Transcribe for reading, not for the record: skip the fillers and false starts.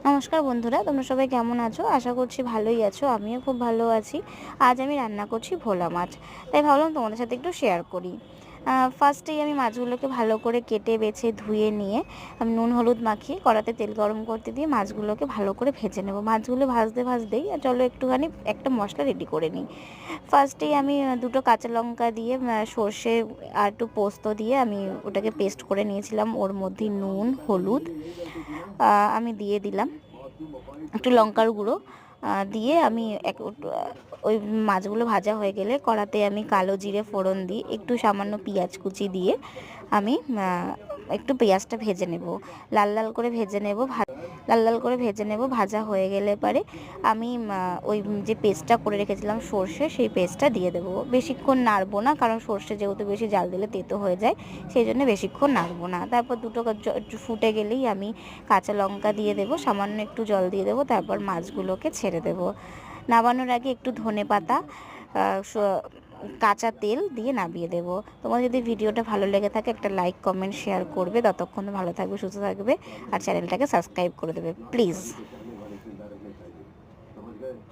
নমস্কার বন্ধুরা, তোমরা সবাই কেমন আছো? আশা করছি ভালোই আছো। আমিও খুব ভালো আছি। আজ আমি রান্না করছি ভোলা মাছ, তাই ভাবলাম তোমাদের সাথে একটু শেয়ার করি। ফার্স্টেই আমি মাছগুলোকে ভালো করে কেটে বেছে ধুয়ে নিয়ে আমি নুন হলুদ মাখিয়ে কড়াতে তেল গরম করতে দিয়ে মাছগুলোকে ভালো করে ভেজে নেব। মাছগুলো ভাজতে ভাজতেই চলো একটুখানি একটা মশলা রেডি করে নিই। ফার্স্টেই আমি দুটো কাঁচা লঙ্কা দিয়ে সর্ষে আর একটু পোস্ত দিয়ে আমি ওটাকে পেস্ট করে নিয়েছিলাম। ওর মধ্যে নুন হলুদ আমি দিয়ে দিলাম, একটু লঙ্কার গুঁড়ো দিয়ে আমি ওই মাছগুলো ভাজা হয়ে গেলে কড়াতে আমি কালো জিরে ফোড়ন দিই, একটু সামান্য পেঁয়াজ কুচি দিয়ে আমি একটু পেঁয়াজটা ভেজে নেব, লাল লাল করে ভেজে নেব। লাল লাল করে ভেজে নেব। ভাজা হয়ে গেলে পরে আমি ওই যে পেস্টটা করে রেখেছিলাম সর্ষে, সেই পেস্টটা দিয়ে দেবো। বেশিক্ষণ নাড়বো না, কারণ সর্ষে যেহেতু বেশি জাল দিলে তেতো হয়ে যায়, সেই জন্য বেশিক্ষণ নাড়বো না। তারপর দুটো ফুটে গেলেই আমি কাঁচা লঙ্কা দিয়ে দেবো, সামান্য একটু জল দিয়ে দেবো, তারপর মাছগুলোকে ছেড়ে দেবো। নামানোর আগে একটু ধনেপাতা কাঁচা তেল দিয়ে নামিয়ে দেবো। তোমার যদি ভিডিওটা ভালো লেগে থাকে একটা লাইক কমেন্ট শেয়ার করবে। ততক্ষণ ভালো থাকবে, সুস্থ থাকবে, আর চ্যানেলটাকে সাবস্ক্রাইব করে দেবে প্লিজ।